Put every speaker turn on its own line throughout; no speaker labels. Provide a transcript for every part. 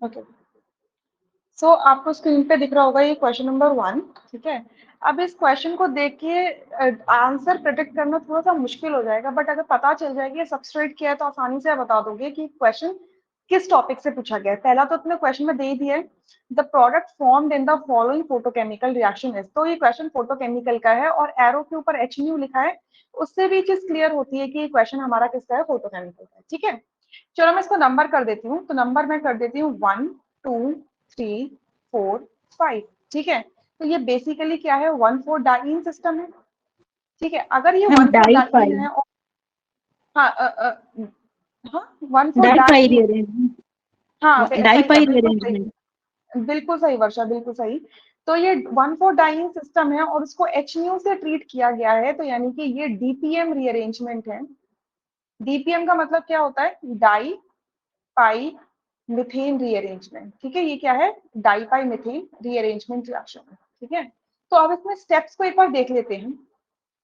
Okay, सो आपको screen पे दिख रहा होगा ये क्वेश्चन नंबर 1, ठीक है। अब इस क्वेश्चन को देख के आंसर प्रेडिक्ट करना थोड़ा सा मुश्किल हो जाएगा, बट अगर पता चल जाएगी सबस्ट्रेट क्या है तो आसानी से आप बता दोगे कि क्वेश्चन किस टॉपिक से पूछा गया है। पहला तो तुमने क्वेश्चन में दे ही दिया है, the product formed in the following photochemical reaction is. तो ये क्वेश्चन फोटोकेमिकल का है और एरो के ऊपर HNU लिखा है, उससे भी चीज क्लियर होती है कि ये क्वेश्चन हमारा किसका है, फोटोकेमिकल का है, ठीक है। चलो मैं इसको नंबर कर देती हूँ, तो नंबर मैं कर देती हूँ 1 2 3 4 5, ठीक है। तो ये बेसिकली क्या है, 1,4 डाइन सिस्टम है, ठीक है। अगर ये
मैम
1,4
डाई
डाइन
फाई,
है और हाँ हाँ 1,4
डाई फाई
डाइन,
रीअरेंजमेंट,
हाँ
डाई
सही है,
फाई
बिल्कुल
रीअरेंजमेंट।
सही, बिल्कुल सही वर्षा, बिल्कुल सही। तो ये 1,4 डाइन सिस्टम है और उसको HNU से ट्रीट किया गया है, तो यानी कि ये DPM रीअरेंजमेंट है। DPM का मतलब क्या होता है, डाई पाई मिथेन रीअरेंजमेंट, ठीक है। ये क्या है, डाई पाई मिथेन रीअरेंजमेंट रिएक्शन है, ठीक है। तो अब इसमें स्टेप्स को एक बार देख लेते हैं,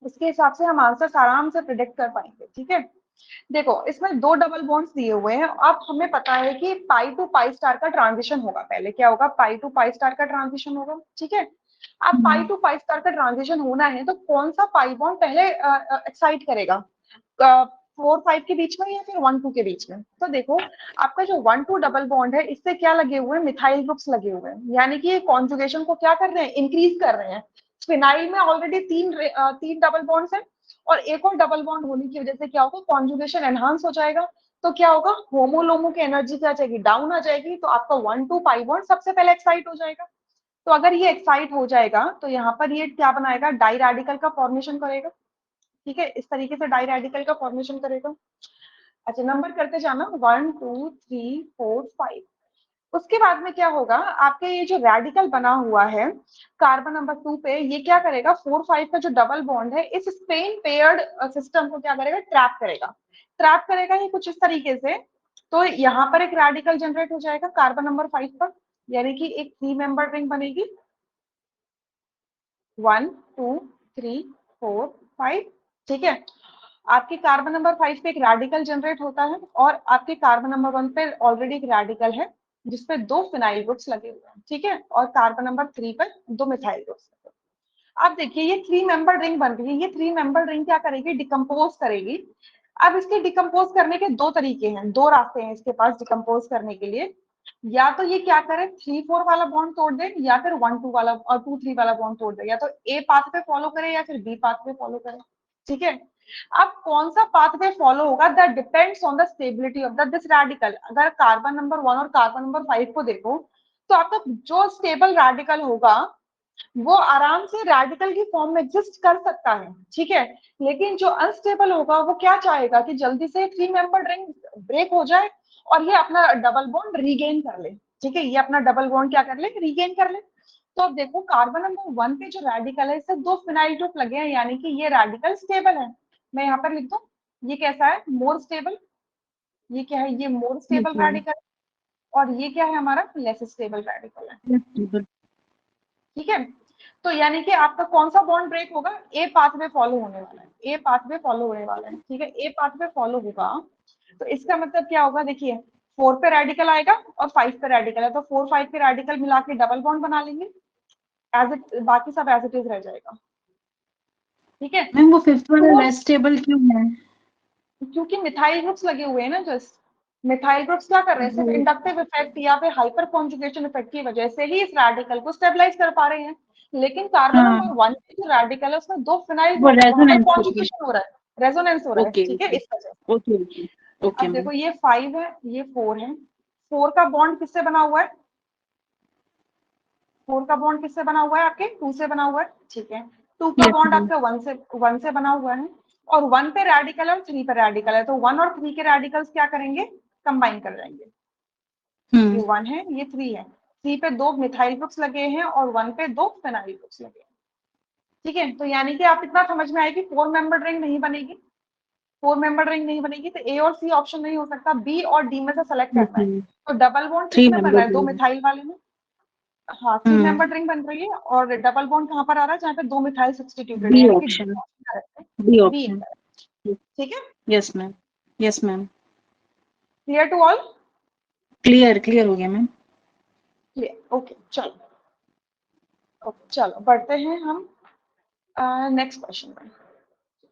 उसके हिसाब से हम आंसर आराम से प्रिडिक्ट कर पाएंगे, ठीक है। देखो इसमें दो डबल बॉन्ड्स दिए हुए हैं, अब हमें पता है कि पाई टू पाई स्टार का ट्रांजिशन होगा, पहले क्या होगा, पाई टू पाई स्टार का ट्रांजिशन होगा, ठीक है। अब पाई टू पाई स्टार का ट्रांजिशन होना है तो कौन सा पाई बॉन्ड पहले एक्साइट करेगा, 4 5 के बीच में या फिर 1 2 के बीच में। तो देखो आपका जो 1 2 डबल बॉन्ड है, इससे क्या लगे हुए हैं, मिथाइल ग्रुप्स लगे हुए हैं, यानी कि ये कॉन्जुगेशन को क्या कर रहे हैं, इंक्रीज कर रहे हैं। फिनाइल में ऑलरेडी तीन डबल बॉन्ड्स हैं और एक और डबल बॉन्ड होने की वजह से क्या होगा, कॉन्जुगेशन एनहांस हो जाएगा। तो क्या होगा, होमोलोमो की एनर्जी क्या जाएगी, डाउन आ जाएगी, तो आपका 1 2 पाई बॉन्ड सबसे पहले एक्साइट हो जाएगा। तो अगर ये एक्साइट हो जाएगा तो यहाँ पर ये क्या बनाएगा, डाई रेडिकल का फॉर्मेशन करेगा, ठीक है। इस तरीके से डाई रेडिकल का फॉर्मेशन करेगा। अच्छा नंबर करते जाना, 1 2 3 4 5। उसके बाद में क्या होगा, आपके ये जो रेडिकल बना हुआ है कार्बन नंबर 2 पे, ये क्या करेगा, 4 5 का जो डबल बॉन्ड है इस स्पेन पेयर्ड सिस्टम को क्या करेगा, ट्रैप करेगा। ट्रैप करेगा ये कुछ इस तरीके से, तो यहाँ पर एक रेडिकल जनरेट हो जाएगा कार्बन नंबर 5 पर, यानी कि एक 3 मेंबर रिंग बनेगी, 1 2 3 4 5, ठीक है। आपके कार्बन नंबर 5 पे एक रेडिकल जनरेट होता है और आपके कार्बन नंबर 1 पे ऑलरेडी एक रेडिकल है जिसपे दो फिनाइल ग्रुप्स लगे हुए हैं, ठीक है। और कार्बन नंबर 3 पर दो मिथाइल ग्रुप्स। अब देखिए ये 3 मेंबर रिंग बन रही है, ये 3 मेंबर रिंग क्या करेगी, डिकम्पोज करेगी। अब इसके डिकम्पोज करने के दो तरीके हैं, दो रास्ते हैं इसके पास डिकम्पोज करने के लिए। या तो ये क्या करे, 3 4 वाला बॉन्ड तोड़ दे, या फिर 1 2 वाला और 2 3 वाला बॉन्ड तोड़ दे, या तो ए पाथ पे फॉलो करे या फिर बी पाथ पे फॉलो करे, ठीक है। अब कौन सा पाथ पे फॉलो होगा, that depends on the stability of the this radical. अगर कार्बन नंबर 1 और कार्बन नंबर 5 को देखो, तो आपका जो स्टेबल रेडिकल होगा वो आराम से रेडिकल की फॉर्म में एग्जिस्ट कर सकता है, ठीक है। लेकिन जो अनस्टेबल होगा वो क्या चाहेगा कि जल्दी से 3 मेंबर रिंग ब्रेक हो जाए और ये अपना डबल बॉन्ड रीगेन कर ले, ठीक है। ये अपना डबल बॉन्ड क्या कर ले, रीगेन कर ले। तो अब देखो कार्बन नंबर 1 पे जो रेडिकल है इससे दो फिनाइल ग्रुप लगे हैं, यानी कि ये रेडिकल स्टेबल है। मैं यहाँ पर लिख दूं, ये कैसा है, मोर स्टेबल। ये क्या है, ये मोर स्टेबल रेडिकल, और ये क्या है, हमारा लेस स्टेबल रेडिकल है, ठीक है। तो यानी कि आपका कौन सा बॉन्ड ब्रेक होगा, ए पाथवे फॉलो होने वाला है, ए पाथवे फॉलो होने वाला है, ठीक है। ए पाथवे फॉलो होगा तो इसका मतलब क्या होगा, देखिए 4 पे रेडिकल आएगा और 5 पे रेडिकल है, तो 4 5 पे रेडिकल मिला के डबल बॉन्ड बना लेंगे, एज इट बाकी सब एज इट इज रह जाएगा, ठीक है।
मैम वो फिफ्थ वाला
तो
लेस स्टेबल क्यों है?
क्योंकि मिथाइल ग्रुप्स लगे हुए हैं ना, जस्ट मिथाइल ग्रुप्स क्या कर रहे हैं, सिर्फ इंडक्टिव इफेक्ट या फिर हाइपर कॉन्जुगेशन इफेक्ट की वजह से ही इस रेडिकल को स्टेबलाइज कर पा रहे हैं। लेकिन कार्बन
हाँ,
नंबर 1 की जो रेडिकल है उसमें दो फिनाइल
वो
ग्रुप है, वहां पर
रेजोनेंस होगी।
कॉन्जुगेशन हो रहा है, रेजोनेंस हो रहा है,
ओके
ठीक है,
ओके
इस वजह से।
ओके ओके ओके
अब
मैम।
देखो ये 5 है, ये 4 है, 4 का बॉन्ड किससे बना हुआ है, 4 का बॉन्ड किससे बना हुआ है, आपके 2 से बना हुआ है, ठीक है। 2 का
यस
बॉन्ड
मैम।
आपका 1 से बना हुआ है, और 1 पे रेडिकल है और 3 पे रेडिकल है, तो 1 और 3 के रेडिकल्स क्या करेंगे, कंबाइन कर जाएंगे। ये 1 है, ये 3 है, 3 पे दो मिथाइल ग्रुप्स लगे हैं और 1 पे दो फेनाइल ग्रुप्स लगे हैं, ठीक है। तो यानी कि आप इतना समझ में आए कि 4 मेंबर रिंग नहीं बनेगी, 4 मेंबर रिंग नहीं बनेगी, तो ए और सी ऑप्शन नहीं हो सकता, बी और डी में से सेलेक्ट करना है।
ओके,
तो डबल बॉन्ड किस
थ्री
में बन रहा
मेंबर
है, दो
रिंग।
मिथाइल वाले में, हाँ 3 मेंबर रिंग बन रही है, और डबल बॉन्ड कहाँ पर आ रहा है, जहाँ पे दो मिथाइल सब्स्टिट्यूटेड है,
बी
यानी कि
ऑप्शन, बी
बी,
ऑप्शन।
ठीक है।
Yes ma'am, yes ma'am.
Clear to all,
clear clear हो गया मैम।
क्लियर, ओके चलो, ओके चलो बढ़ते हैं हम नेक्स्ट क्वेश्चन में।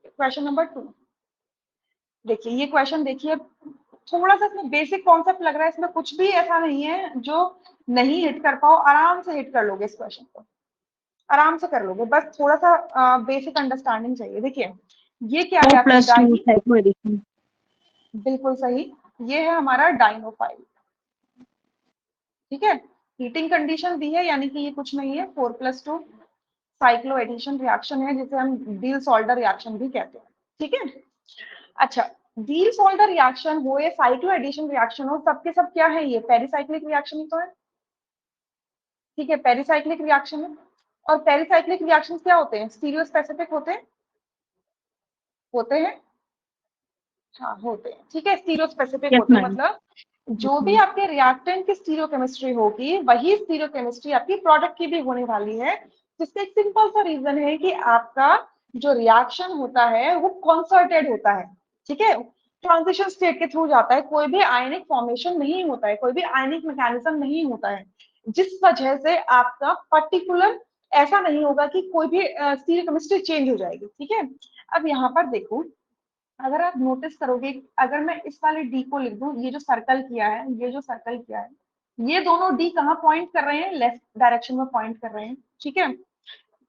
क्वेश्चन नंबर 2, देखिए ये क्वेश्चन देखिए, थोड़ा सा इसमें बेसिक कॉन्सेप्ट लग रहा है, इसमें कुछ भी ऐसा नहीं है जो नहीं हिट कर पाओ, आराम से हिट कर लोगे इस क्वेश्चन को, आराम से कर लोगे, बस थोड़ा सा बेसिक अंडरस्टैंडिंग चाहिए। देखिए ये क्या गैस है,
4+2
डाई,
साइक्लो एडिशन।
बिल्कुल सही, ये है हमारा डाइनोफाइल, ठीक है। हीटिंग कंडीशन दी है, यानी कि ये कुछ नहीं है, 4+2 साइक्लो एडिशन रिएक्शन है, जिसे हम डील सॉल्डर रिएक्शन भी कहते हैं, ठीक है। अच्छा, डील सॉल्डर रिएक्शन हो या साइक्लो एडिशन रिएक्शन हो, सबके सब क्या है, ये पेरिसाइक्लिक रिएक्शन ही तो है, ठीक है, पेरिसाइक्लिक रिएक्शन है। और पेरिसाइक्लिक रिएक्शन क्या होते हैं, स्टीरियो स्पेसिफिक होते हैं, हाँ होते हैं, ठीक है, स्टीरियो स्पेसिफिक
यस
होते हैं,
मैम।
मतलब
यस
जो भी
मैम।
आपके रिएक्टेंट की स्टीरियो केमिस्ट्री होगी, वही स्टीरियो केमिस्ट्री आपकी प्रोडक्ट की भी होने वाली है, जिसका एक सिंपल सा रीजन है कि आपका जो रिएक्शन होता है वो कॉन्सर्टेड होता है, ठीक है, ट्रांजिशन स्टेट के थ्रू जाता है, कोई भी आयनिक फॉर्मेशन नहीं होता है, कोई भी आयनिक मैकेनिज्म नहीं होता है, जिस वजह से आपका पर्टिकुलर ऐसा नहीं होगा कि कोई भी स्टीरियो केमिस्ट्री चेंज हो जाएगी, ठीक है। अब यहाँ पर देखो, अगर आप नोटिस करोगे, अगर मैं इस वाले डी को लिख दूं, ये जो सर्कल किया है, ये जो सर्कल किया है, ये दोनों डी कहाँ पॉइंट कर रहे हैं, लेफ्ट डायरेक्शन में पॉइंट कर रहे हैं, ठीक है।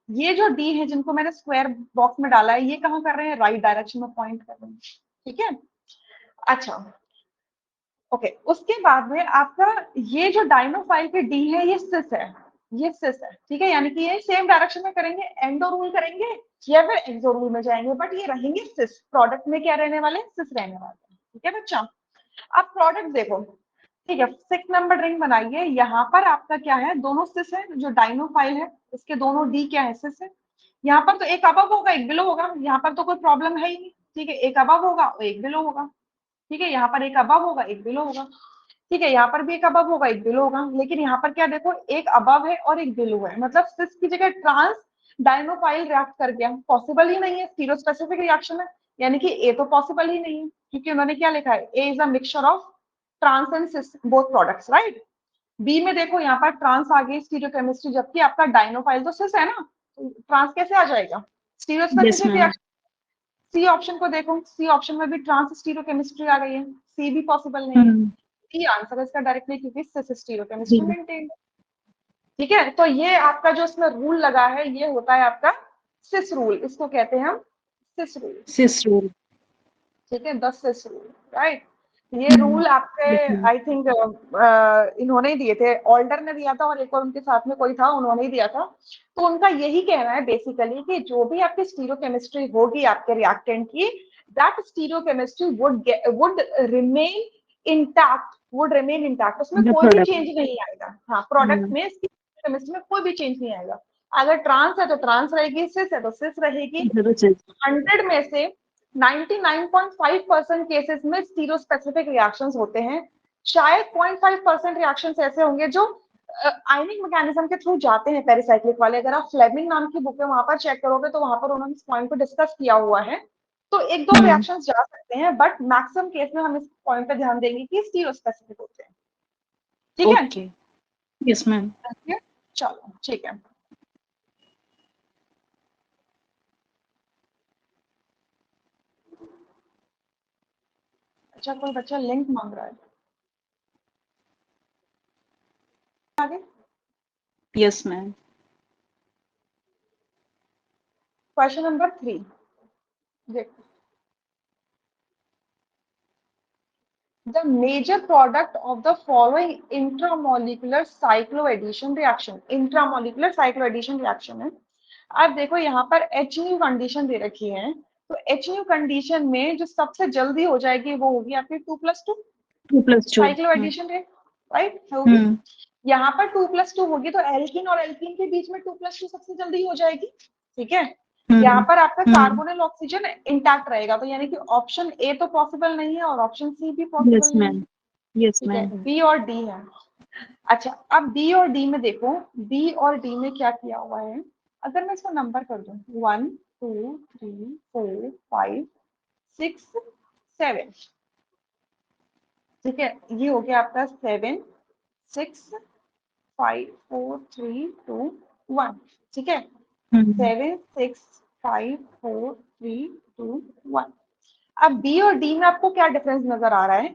ये जो डी है जिनको मैंने स्क्वायर बॉक्स में डाला है, ये कहाँ कर रहे हैं, राइट डायरेक्शन में पॉइंट कर रहे हैं, ठीक है। अच्छा, ओके, उसके बाद में आपका ये जो डाइनोफाइल के डी है, ये सिस है, ये सिस है, ठीक है, यानी कि ये सेम डायरेक्शन में करेंगे, एंडो रूल करेंगे या फिर एक्सो रूल में जाएंगे, बट ये रहेंगे सिस, प्रोडक्ट में क्या रहने वाले, सिस रहने वाले हैं, ठीक है बच्चा। अब प्रोडक्ट देखो, ठीक है, 6 नंबर रिंग बनाइए, यहाँ पर आपका क्या है, दोनों सिस है, जो डाइनोफाइल है इसके दोनों डी क्या है, सिस है। यहाँ पर तो एक अबव होगा एक बिलो होगा, यहाँ पर तो कोई प्रॉब्लम है ही नहीं, ठीक है, एक अबव होगा और एक बिलो होगा, ठीक है, यहाँ पर एक अबव होगा एक बिलो होगा, ठीक है, यहाँ पर भी एक अबव होगा एक बिलो होगा, लेकिन यहाँ पर क्या देखो, एक अबव है और एक बिलो है, मतलब सिस की जगह ट्रांस डाइनोफाइल रिएक्ट कर गया, पॉसिबल ही नहीं है, स्टीरियो स्पेसिफिक रिएक्शन है, यानी कि ए तो पॉसिबल ही नहीं है, क्योंकि उन्होंने क्या लिखा है, A is a mixture of trans and cis both products, right. B में देखो, यहाँ पर ट्रांस आ गई स्टीरियो केमिस्ट्री, जबकि आपका डाइनोफाइल तो सिस है ना, तो ट्रांस कैसे आ जाएगा, stereo
yes
specific
ma'am.
Reaction. C option को देखो, सी ऑप्शन में भी ट्रांस स्टीरियो केमिस्ट्री आ गई है, सी भी पॉसिबल नहीं है, डी आंसर है इसका डायरेक्टली, क्योंकि सिस स्टीरियो केमिस्ट्री
डी।
मेंटेन, ठीक है। तो ये आपका जो इसमें रूल लगा है, ये होता है आपका सिस रूल, इसको कहते हैं हम सिस रूल,
सिस रूल।
ठीक है, 10 रूल, राइट। ये रूल आपके
यस मैम।
आई थिंक इन्होंने ही दिए थे, ऑल्डर ने दिया था और एक और उनके साथ में कोई था, उन्होंने ही दिया था। तो उनका यही कहना है बेसिकली कि जो भी आपकी स्टीरियोकेमिस्ट्री होगी आपके रिएक्टेंट की, that stereochemistry would remain intact, उसमें
द
कोई भी
प्रोडक्ट।
चेंज नहीं आएगा, हाँ प्रोडक्ट में केमिस्ट्री में कोई भी चेंज नहीं आएगा। अगर ट्रांस है तो ट्रांस रहेगी, सिस है तो सिस रहेगी। 100 में से 99.5% केसेस में स्टीरियो स्पेसिफिक रिएक्शंस होते हैं, शायद 0.5% रिएक्शंस ऐसे होंगे जो आयनिक मैकेनिज्म के थ्रू जाते हैं पेरिसाइक्लिक वाले। अगर आप फ्लेमिंग नाम की बुक है वहां पर चेक करोगे तो वहां पर उन्होंने इस पॉइंट को डिस्कस किया हुआ है, तो एक दो रिएक्शंस जा सकते हैं, बट मैक्सिमम केस में हम इस पॉइंट पे ध्यान देंगे कि स्टीरियो स्पेसिफिक होते हैं, ठीक है।
ओके। Yes ma'am.
चलो ठीक है, अच्छा कोई बच्चा लिंक मांग रहा है आगे।
Yes ma'am.
क्वेश्चन नंबर 3 देखो, the major product of the following intramolecular cycloaddition reaction, intramolecular cycloaddition reaction है। अब देखो यहाँ पर एच न्यू कंडीशन दे रखी है, तो एच न्यू कंडीशन में जो सबसे जल्दी हो जाएगी वो होगी आपकी 2+2
2+2।
साइक्लोएडिशन रेट, राइट होगी।
हम्म।
यहाँ पर 2+2 होगी तो एल्कीन और एल्कीन के बीच में 2+2 सबसे जल्दी हो जाएगी, ठीक है। यहाँ
हम्म।
पर आपका
हम्म।
कार्बोनिल ऑक्सीजन इंटैक्ट रहेगा, तो यानी कि ऑप्शन ए तो पॉसिबल नहीं है और ऑप्शन सी भी
यस
पॉसिबल नहीं है,
मैम। यस
ठीक है,
मैम।
बी और डी है। अच्छा, अब बी और डी में देखो, बी और डी में क्या किया हुआ है, अगर मैं इसको नंबर कर दूं 1 2 3 4 5 6 7, ठीक है, ये हो गया आपका 7 6 5 4 3 2 1, ठीक है।
हम्म
7 6 5 4 3 2 1। अब बी और डी में आपको क्या डिफरेंस नजर आ रहा है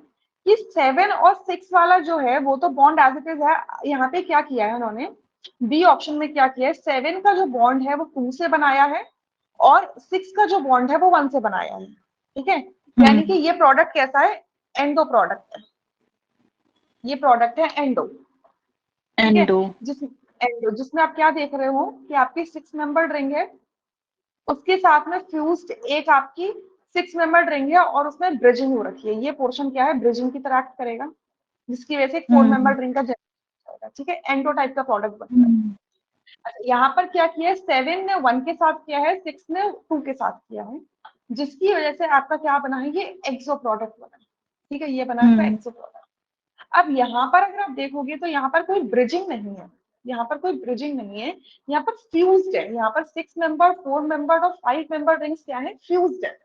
कि 7 और 6 वाला जो है वो तो बॉन्ड एज इट इज है। यहाँ पे क्या किया है उन्होंने, बी ऑप्शन में क्या किया है, 7 का जो बॉन्ड है वो 2 से बनाया है और 6 का जो बॉन्ड है वो 1 से बनाया है, ठीक है। यानी कि ये प्रोडक्ट कैसा है, एंडो प्रोडक्ट है, ये प्रोडक्ट है एंडो, ठीक है।
एंडो।
जिस एंडो जिसमें आप क्या देख रहे हो कि आपकी 6 मेंबर रिंग है, उसके साथ में फ्यूज्ड एक आपकी 6 मेंबर रिंग है और उसमें ब्रिजिंग हो रखी है। ये पोर्शन क्या है, ब्रिजिंग की तरह एक्ट करेगा, जिसकी वजह से 4
हम्म
मेंबर रिंग का जनरेशन होगा, ठीक है। एंडो टाइप का प्रोडक्ट बनता है।
हम्म
अच्छा, यहाँ पर क्या किया है, 7 ने 1 के साथ किया है, 6 ने 2 के साथ किया है, जिसकी वजह से आपका क्या बना है, ये एक्सो प्रोडक्ट बना है, ठीक है। ये बना है आपका
हम्म
एक्सो प्रोडक्ट। अब यहाँ पर अगर आप देखोगे तो यहाँ पर कोई ब्रिजिंग नहीं है, यहाँ पर कोई ब्रिजिंग नहीं है, यहाँ पर फ्यूज्ड है। यहाँ पर 6 मेंबर 4 मेंबर और 5 मेंबर रिंग्स क्या है, फ्यूज्ड है।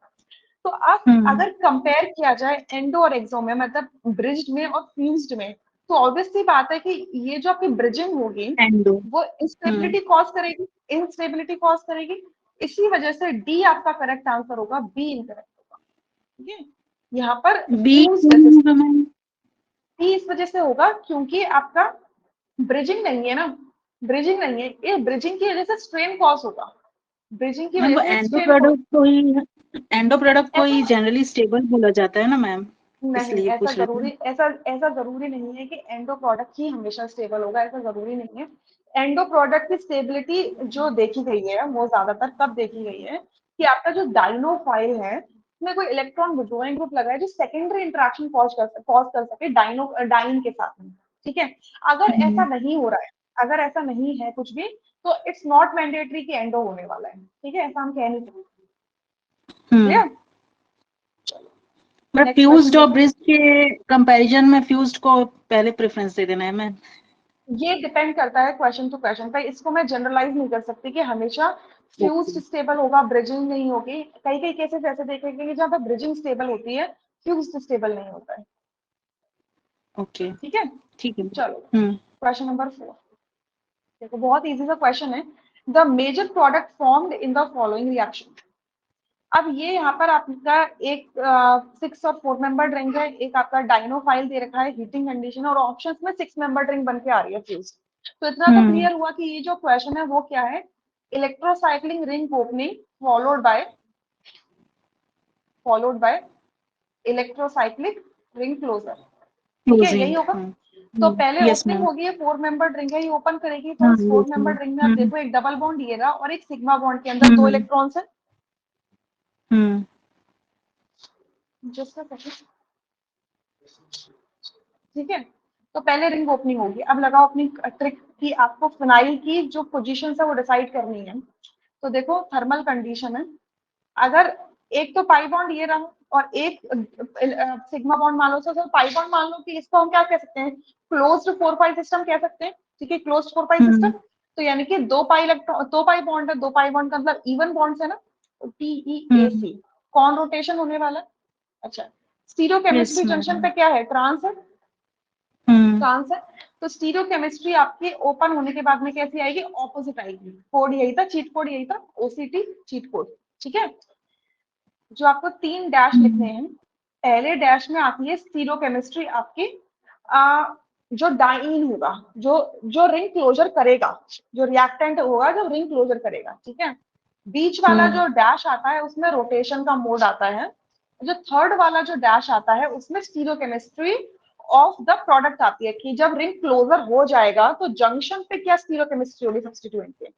तो अब
हम्म
अगर कंपेयर किया जाए एंडो और एक्सो में, मतलब ब्रिज्ड में और फ्यूज्ड में, तो ऑब्वियस सी बात है कि ये जो आपकी ब्रिजिंग होगी
एंडो।
वो
हम्म
इंस्टेबिलिटी कॉज करेगी, इंस्टेबिलिटी कॉज करेगी। इसी वजह से डी आपका करेक्ट आंसर होगा, बी इनकरेक्ट होगा, ठीक है। यहाँ पर
बी
फ्यूज्ड है,
मैम।
बी इस वजह से होगा क्योंकि आपका ब्रिजिंग नहीं है ना, ब्रिजिंग नहीं है, ये ब्रिजिंग की वजह से स्ट्रेन कॉज होगा, ब्रिजिंग की
मैम
वजह
वो
से
एंडो
स्ट्रेन कॉज।
प्रोडक्ट को ही, एंडो प्रोडक्ट को
ऐसा
ही जनरली स्टेबल बोला जाता है ना मैम,
नहीं,
इसलिए
ऐसा
पूछ रहे थे।
जरूरी ऐसा ऐसा जरूरी नहीं है कि एंडो प्रोडक्ट ही हमेशा स्टेबल होगा, ऐसा जरूरी नहीं है। एंडो प्रोडक्ट की स्टेबिलिटी जो देखी गई है वो ज्यादातर कब देखी गई है कि आपका जो डाइनो फाइल है उसमें कोई इलेक्ट्रॉन विड्रॉइंग ग्रुप लगा है जो सेकेंडरी इंटरेक्शन कॉज कर सके डाइनो डाइन के साथ में, ठीक है। अगर ऐसा
हम्म
नहीं हो रहा है, अगर ऐसा नहीं है कुछ भी, तो इट्स नॉट मैंडेटरी कि एंडो होने वाला है, ठीक है। ऐसा हम कह नहीं सकते,
hmm
clear.
But
next question
fused और
देखो।
ब्रिज के कंपैरिजन में फ्यूज्ड को पहले प्रेफरेंस दे देना है मैम।
ये डिपेंड करता है क्वेश्चन टू क्वेश्चन पे, इसको मैं जनरलाइज नहीं कर सकती कि हमेशा
ओके।
फ्यूज्ड स्टेबल होगा, ब्रिजिंग नहीं होगी। कई कई केसेस ऐसे देखेंगे कि जहाँ पर ब्रिजिंग स्टेबल होती है, फ्यूज्ड स्टेबल नहीं होता है,
ओके।
ठीक है।
ठीक है।
चलो
हम्म
क्वेश्चन नंबर 4, देखो बहुत इजी सा क्वेश्चन है। The major product formed in the following reaction. अब ये यहाँ पर आपका एक 6 और 4 मेंबर रिंग है, एक आपका डाइनो फाइल दे रखा है, हीटिंग कंडीशन, और ऑप्शंस में 6 मेंबर रिंग बन के आ रही है फ्यूज। तो इतना तो
हम्म
क्लियर हुआ कि ये जो क्वेश्चन है वो क्या है, electrocyclic ring opening followed by electrocyclic ring closure, ठीक है, यही
क्लोजिंग।
होगा। तो पहले
यस
ओपनिंग
मैम।
होगी, ये 4 मेंबर रिंग है, ये ओपन करेगी। तो इस 4
यस मैम।
मेंबर रिंग में आप देखो एक डबल बॉन्ड ये रहा और एक सिग्मा बॉन्ड के अंदर 2
हम्म
इलेक्ट्रॉन्स है।
हम्म
जस्ट ठीक है। तो पहले रिंग ओपनिंग होगी। अब लगाओ अपनी ट्रिक कि आपको फिनाइल की जो पोजीशन है वो डिसाइड करनी है। तो देखो थर्मल कंडीशन है, अगर एक तो पाई बॉन्ड ये रहा और एक सिग्मा बॉन्ड मान लो, तो पाई बॉन्ड मान लो कि इसको हम क्या कह सकते हैं, क्लोज्ड 4 पाई सिस्टम कह सकते हैं, ठीक है, क्लोज्ड 4 पाई सिस्टम।
हम्म
तो यानी कि दो पाई इलेक्ट्रॉन, दो पाई बॉन्ड है, दो पाई बॉन्ड का मतलब इवन बॉन्ड है ना,
हम्म
TeA कौन रोटेशन होने वाला है। अच्छा,
यस
स्टीरियोकेमिस्ट्री जंक्शन
मैम।
पे क्या है, ट्रांस है,
हम्म
ट्रांस है। तो स्टीरियोकेमिस्ट्री आपके ओपन होने के बाद में कैसी आएगी, ऑपोजिट आएगी। कोड यही था, चीट कोड यही था, OCT चीट कोड, ठीक है। जो आपको 3 डैश लिखने हैं, पहले डैश में आती है स्टीरियोकेमिस्ट्री आपकी, जो डाइन होगा, जो जो रिंग क्लोजर करेगा, जो रिएक्टेंट होगा जो रिंग क्लोजर करेगा, ठीक है। बीच वाला
हम्म
जो डैश आता है उसमें रोटेशन का मोड आता है। जो थर्ड वाला जो डैश आता है उसमें स्टीरियोकेमिस्ट्री ऑफ द प्रोडक्ट आती है कि जब रिंग क्लोजर हो जाएगा तो जंक्शन पे क्या स्टीरियोकेमिस्ट्री होगी सब्स्टिट्यूएंट के।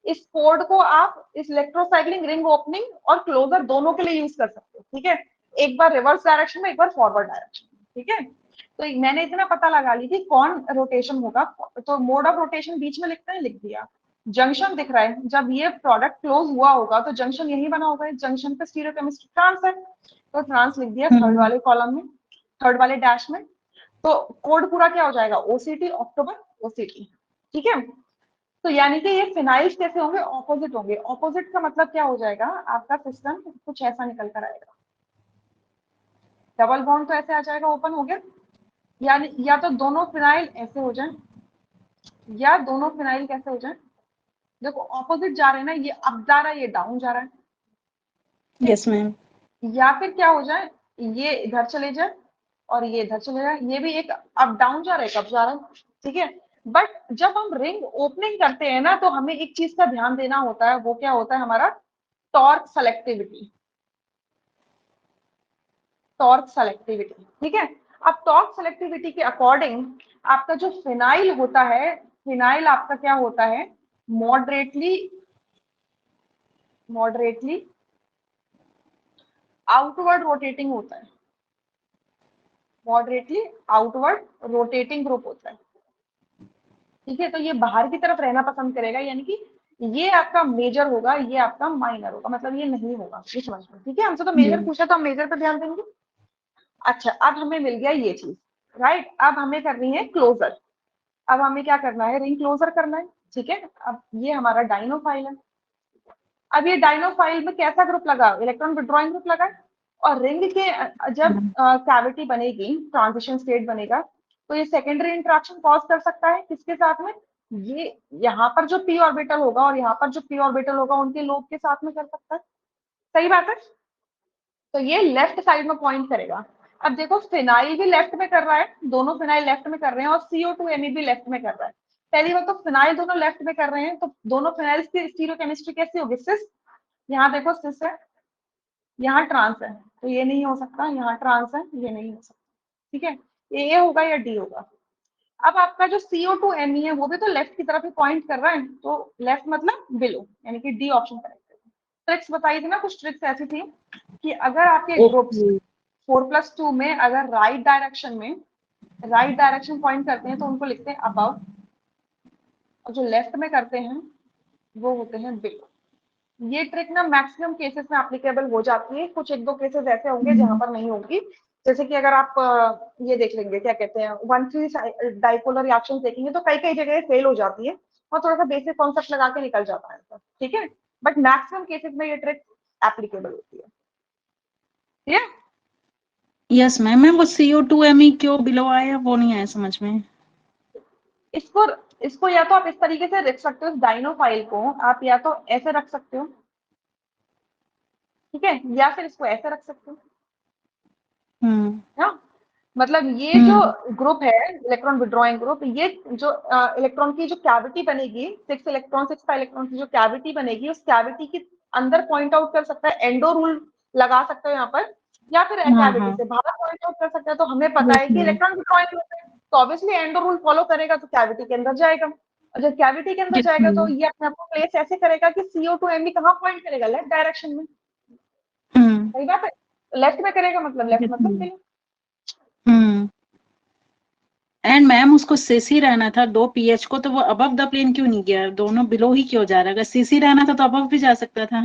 इस कोड को आप इस इलेक्ट्रोसाइक्लिंग रिंग ओपनिंग और क्लोजर दोनों के लिए यूज कर सकते हो, ठीक है। एक बार रिवर्स डायरेक्शन में, एक बार फॉरवर्ड डायरेक्शन में, ठीक है। तो मैंने इतना पता लगा ली कि कौन रोटेशन होगा, तो मोड ऑफ रोटेशन बीच में लिखते हैं, लिख दिया। जंक्शन दिख रहा है, जब ये प्रोडक्ट क्लोज हुआ होगा तो जंक्शन यही बना होगा, जंक्शन पे स्टीरियोकेमिस्ट्री ट्रांस है, तो ट्रांस लिख दिया थर्ड
हम्म
वाले कॉलम में, थर्ड वाले डैश में। तो कोड पूरा क्या हो जाएगा, OCT अक्टूबर OCT, ठीक है। तो यानी कि ये फिनाइल्स कैसे होंगे, ऑपोजिट होंगे। ऑपोजिट का मतलब क्या हो जाएगा, आपका सिस्टम कुछ ऐसा निकल कर आएगा, डबल बॉन्ड तो ऐसे आ जाएगा, ओपन हो गया, यानी या तो दोनों फिनाइल ऐसे हो जाए, या दोनों फिनाइल कैसे हो जाए, देखो ऑपोजिट जा रहे हैं ना, ये अप जा रहा है, ये डाउन जा रहा है,
यस मैम।
या फिर क्या हो जाए, ये इधर चले जाए और ये इधर चले जाए, ये भी एक अप डाउन जा रहा है, कब जा रहा है, ठीक है। बट जब हम रिंग ओपनिंग करते हैं ना, तो हमें एक चीज का ध्यान देना होता है, वो क्या होता है हमारा टॉर्क सेलेक्टिविटी, टॉर्क सेलेक्टिविटी, ठीक है। अब टॉर्क सेलेक्टिविटी के अकॉर्डिंग आपका जो फिनाइल होता है, फिनाइल आपका क्या होता है, मॉडरेटली मॉडरेटली आउटवर्ड रोटेटिंग होता है, मॉडरेटली आउटवर्ड रोटेटिंग ग्रुप होता है, ठीक है। तो ये बाहर की तरफ रहना पसंद करेगा, यानी कि ये आपका मेजर होगा, ये आपका माइनर होगा, मतलब ये नहीं होगा, ये समझ में, ठीक है। हमसे तो मेजर पूछा, तो हम मेजर पे ध्यान देंगे। अच्छा, अब हमें मिल गया ये चीज, राइट। अब हमें करनी है क्लोजर, अब हमें क्या करना है, रिंग क्लोजर करना है, ठीक है। अब ये हमारा डाइनोफाइल है, अब ये डाइनोफाइल में कैसा ग्रुप लगा, इलेक्ट्रॉन विड्रॉइंग ग्रुप लगा है। और रिंग के जब कैविटी बनेगी, ट्रांजिशन स्टेट बनेगा, तो ये सेकेंडरी इंटरेक्शन कॉज कर सकता है किसके साथ में, ये यहाँ पर जो पी ऑर्बिटल होगा और यहाँ पर जो पी ऑर्बिटल होगा उनके लोब के साथ में कर सकता है, सही बात है। तो ये लेफ्ट साइड में पॉइंट करेगा। अब देखो फिनाइल भी लेफ्ट में कर रहा है, दोनों फिनाइल लेफ्ट में कर रहे हैं, और CO2 भी लेफ्ट में कर रहा है। पहली बात तो फिनाइल दोनों लेफ्ट में कर रहे हैं, तो दोनों फिनाइल की स्टीरियोकेमिस्ट्री कैसी होगी, सिस, यहाँ देखो सिस है, यहाँ ट्रांस है, तो ये नहीं हो सकता, यहाँ ट्रांस है, ये नहीं हो सकता, ठीक है। ये ए होगा या डी होगा। अब आपका जो CO2 है वो भी तो लेफ्ट की तरफ ही पॉइंट कर रहा है, तो लेफ्ट मतलब बिलो, यानी कि डी ऑप्शन करेक्ट है। ट्रिक्स बताई थी ना, कुछ ट्रिक्स ऐसी थी कि अगर आपके ग्रुप्स
ओके।
4+2 में अगर राइट डायरेक्शन पॉइंट करते हैं तो उनको लिखते हैं अबव, और जो लेफ्ट में करते हैं वो होते हैं बिलो। ये ट्रिक ना मैक्सिमम केसेस में एप्लीकेबल हो जाती है, कुछ एक दो केसेस ऐसे होंगे जहां पर नहीं होगी। जैसे कि अगर आप ये देख लेंगे, क्या कहते हैं, 1,3 डाइपोलर रिएक्शन देखेंगे, तो कई कई जगह फेल हो जाती है, और थोड़ा सा बेसिक कॉन्सेप्ट लगा के निकल जाता है, ठीक है। बट मैक्सिमम केसेस में ये ट्रिक एप्लीकेबल होती है, ठीक है।
यस मैम, मैं वो CO2Me क्यों बिलो आया वो नहीं आया समझ में।
इसको इसको या तो आप इस तरीके से रख सकते हो, इस डाइनो फाइल को आप या तो ऐसे रख सकते हो, ठीक है, या फिर इसको ऐसे रख सकते हो, हाँ। मतलब ये जो ग्रुप है, इलेक्ट्रॉन विड्रॉइंग ग्रुप, ये जो इलेक्ट्रॉन की जो कैविटी बनेगी, 6 का इलेक्ट्रॉन की जो कैविटी बनेगी, उस कैविटी के अंदर पॉइंट आउट कर सकता है, एंडो रूल लगा सकते हो यहाँ पर, या फिर
हाँ
कैविटी
हाँ।
से बाहर पॉइंट आउट कर सकते हैं। तो हमें पता
यस
है कि
मैम।
इलेक्ट्रॉन विड्रॉइंग ग्रुप है, तो ऑब्वियसली एंडो रूल फॉलो करेगा, तो कैविटी के अंदर जाएगा, और जब कैविटी के अंदर
यस
जाएगा तो
मैम।
ये अपने आप को प्लेस ऐसे करेगा कि CO2 कहाँ पॉइंट करेगा, लेफ्ट डायरेक्शन में,
हम्म।
सही बात है। लेफ्ट में करेगा मतलब लेफ्ट
यस
मतलब
ma'am.
Below.
Hmm. And ma'am उसको सीसी रहना था 2 pH को, तो वो अबव द प्लेन क्यों नहीं गया, दोनों बिलो ही क्यों जा रहा है, अगर सीसी रहना था तो अबव भी जा सकता था।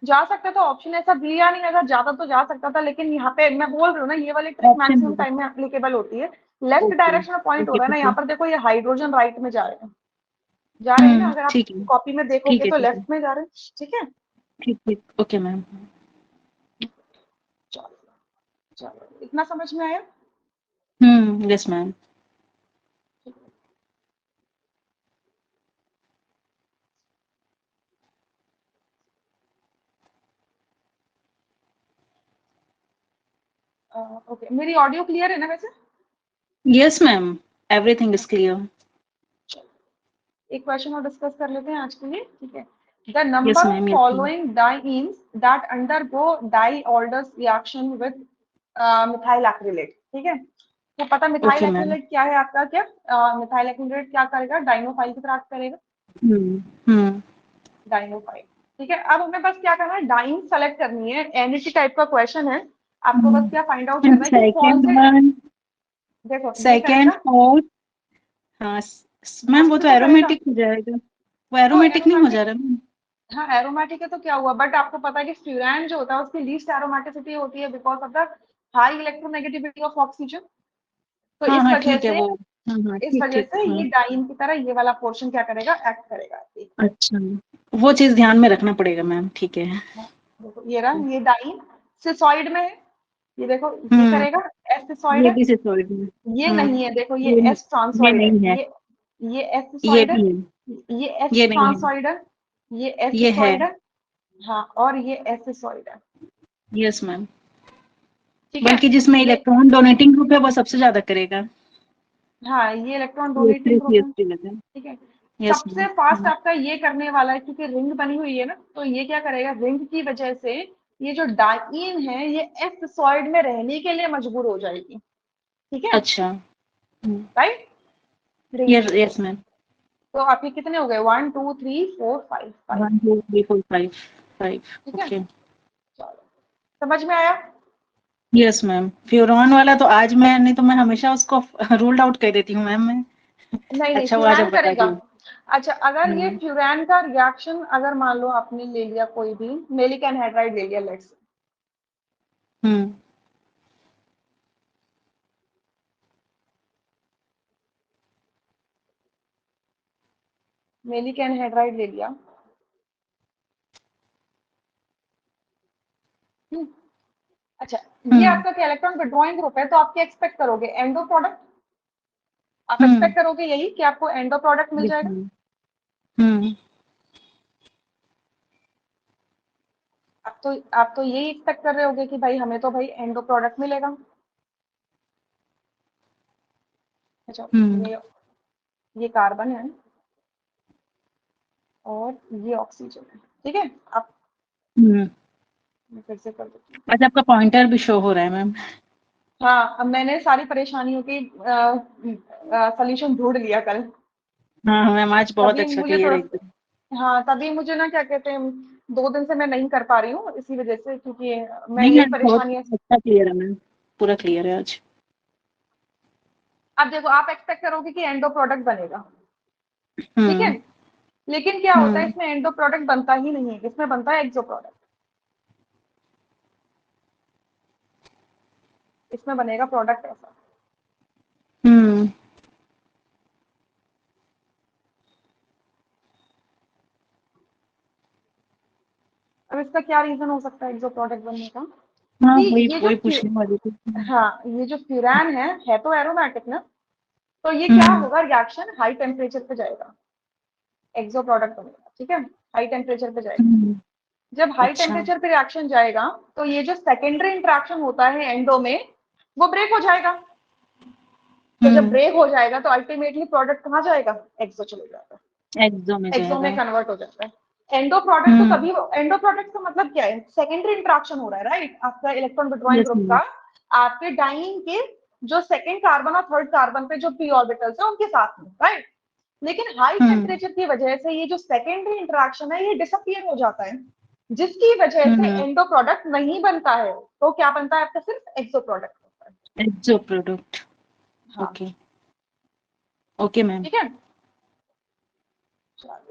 जा सकता था, ऑप्शन ऐसा दिया नहीं, अगर जाता तो जा सकता था, लेकिन यहाँ पे मैं बोल रही हूँ ना, ये वाली ट्रिक
ऑप्शन
मैक्सिमम
है।
टाइम में एप्लीकेबल होती है। लेफ्ट
ओके
डायरेक्शन में पॉइंट हो
ओके
रहा है ना,
ठीक
यहाँ
है।
पर देखो ये हाइड्रोजन राइट में जा रहे हैं ना, अगर आप
ठीक है
कॉपी में
ठीक
देखोगे
है
तो
ठीक है
लेफ्ट में जा रहे हैं, ठीक है।
ठीक ठीक ओके मैम।
चलो चलो, इतना समझ में आया।
Yes ma'am.
ओके, मेरी ऑडियो क्लियर है ना वैसे।
Yes ma'am, everything is clear.
एक क्वेश्चन और डिस्कस कर लेते हैं आज के लिए, ठीक है। The
yes
number of
ma'am. Yes ma'am.
Following dienes that undergo डाई Alder reaction with methyl acrylate, ठीक है। तो पता मिथाइल
ओके मैम।
एक्रिलेट क्या है आपका, क्या मिथाइल एक्रिलेट क्या करेगा, डाइनोफाइल की तरह act करेगा,
हम्म।
डाइनोफाइल, ठीक है। अब हमें बस क्या करना है, डाइन सेलेक्ट करनी है, एनईटी टाइप का क्वेश्चन है, आपको बस क्या फाइंड आउट
एंड
करना है कि कौन
सेकंड
से,
वन,
देखो ये
सेकंड
करेगा,
फोर्थ। हाँ मैम, वो
फर्स्ट में
तो
तो करेगा,
एरोमेटिक हो जाएगा, वो
तो
एरोमेटिक नहीं हो
एरोमेटिक,
जा रहा मैम।
हाँ एरोमेटिक है तो क्या हुआ, बट आपको पता है कि फ्यूरान जो होता है उसकी लीस्ट एरोमेटिसिटी होती है because of the high electronegativity of oxygen. तो
हाँ
इस
हाँ
वजह
ठीक है
से,
वो। हाँ
इस
ठीक
वजह
ठीक
से
हाँ।
ये डाइन की तरह ये वाला पोर्शन क्या करेगा, एक्ट करेगा।
अच्छा, वो चीज ध्यान में रखना पड़ेगा मैम, ठीक है।
देखो ये रहा, ये डाइन सिसॉइड में है, ये देखो ये
हम्म।
करेगा, एस सिसॉइड
ये
है,
भी सिसोइड में।
ये
हाँ
नहीं है, देखो ये
ये
एस ट्रांसॉइड है,
नहीं है।
ये ये एस
ये
सॉइड है,
भी है,
ये एस
ये नहीं है,
ट्रांसॉइड है, ये एस
ये है।
सॉइड है, हाँ, और ये एस सॉइड है।
Yes ma'am.
ठीक है,
बल्कि जिसमें
ये,
इलेक्ट्रॉन डोनेटिंग ग्रुप है वो सबसे ज्यादा करेगा।
हाँ, ये इलेक्ट्रॉन
ये
डोनेटिंग ग्रुप है।
लेते हैं।
ठीक है,
यस
सबसे फास्ट
मैम।
आपका ये करने वाला है, क्योंकि रिंग बनी हुई है ना, तो ये क्या करेगा, रिंग की वजह से ये जो डाइन है ये एस सॉइड में रहने के लिए मजबूर हो जाएगी। ठीक है,
अच्छा।
राइट, रिंग की
यस
वजह
यस
से।
मैम।
तो आपके कितने हो गए, 1 2 3 4 5 5।
1 2 3 4 5 5।
ठीक है,
ओके।
चलो, समझ में आया।
Yes ma'am. फ्यूरॉन वाला तो आज मैं, नहीं तो मैं हमेशा उसको रूल्ड आउट कर देती हूँ मैम मैं।
नहीं नहीं,
अच्छा हुआ जब
फ्यूरान
बता
करेगा।
दी।
अच्छा, अगर ये
हम्म
फ्यूरान का रिएक्शन, अगर मान लो आपने ले लिया कोई भी मेलिक एनहाइड्राइड ले लिया, लेट्स,
हम्म
मेलिक एनहाइड्राइड ले लिया। हम्म, अच्छा, ये
हम्म
आपका क्या इलेक्ट्रॉन विड्रॉइंग ग्रुप है, तो आप क्या एक्सपेक्ट करोगे, एंडो प्रोडक्ट। आप
हम्म।
एक्सपेक्ट करोगे यही कि आपको एंडो प्रोडक्ट मिल
यस
जाएगा।
मैम। हम्म
आप तो यही एक्सपेक्ट कर रहे होगे कि भाई हमें तो भाई एंडो प्रोडक्ट मिलेगा। अच्छा,
हम्म
ये कार्बन है और ये ऑक्सीजन है। ठीक है, आप,
हम्म।
मैं फिर से कर देती हूँ।
अच्छा, आपका पॉइंटर भी शो हो रहा है मैम।
हाँ, अब मैंने सारी परेशानियों की सॉल्यूशन ढूंढ लिया कल।
हाँ हाँ मैम, आज बहुत
तभी
अच्छा
मुझे
क्लियर
थोड़ा,
है एकदम।
हाँ, तभी मुझे ना क्या कहते हैं, 2 दिन से मैं नहीं कर पा रही हूँ इसी वजह से, क्योंकि मैं
नहीं
यही
आज बहुत
परेशानी है।
अच्छा क्लियर है मैम, पूरा क्लियर है आज।
अब देखो, आप एक्सपेक्ट करोगे कि एंडो प्रोडक्ट बनेगा। ठीक है,
हम्म
लेकिन क्या होता है,
हम्म
इसमें एंडो प्रोडक्ट बनता ही नहीं है, इसमें बनता है एक्सो प्रोडक्ट। इसमें बनेगा प्रोडक्ट ऐसा।
हम्म।
अब इसका क्या रीजन हो सकता है एक्सो प्रोडक्ट बनने का,
हाँ,
कि
वही
ये जो
वही पूछने वाली थी।
हाँ, ये जो फ्यूरान है तो एरोमेटिक ना, तो ये क्या
हम्म
होगा, रिएक्शन हाई टेम्परेचर पे जाएगा, एक्सो प्रोडक्ट बनेगा। ठीक है, हाई टेम्परेचर पे जाएगा।
हम्म।
जब हाई
अच्छा।
टेम्परेचर पे रिएक्शन जाएगा, तो ये जो सेकेंडरी इंटरेक्शन होता है एंडो में, वो ब्रेक हो जाएगा। तो जब
हम्म।
ब्रेक हो जाएगा तो अल्टीमेटली प्रोडक्ट कहाँ जाएगा, एक्सो चले जाएगा,
एक्सो में
एक्सो में
जाएगा।
कन्वर्ट हो जाता है। एंडो प्रोडक्ट तो
हम्म।
तभी, एंडो प्रोडक्ट का मतलब क्या है, सेकेंडरी इंटरेक्शन हो रहा है, राइट, आपका इलेक्ट्रॉन विड्रॉइंग
यस
ग्रुप का
मैम।
आपके डाइइन के जो सेकेंड कार्बन और थर्ड कार्बन पे जो पी ऑर्बिटल्स है उनके साथ में, राइट। लेकिन हाई
हम्म
टेम्परेचर की वजह से ये जो सेकेंडरी इंटरेक्शन है ये डिसअपियर हो जाता है, जिसकी वजह से
हम्म।
एंडो प्रोडक्ट नहीं बनता है। तो क्या बनता है आपका, सिर्फ एक्सो प्रोडक्ट बनता है।
एक्सो प्रोडक्ट।
हाँ,
ओके। Okay ma'am.
ठीक है, चलो।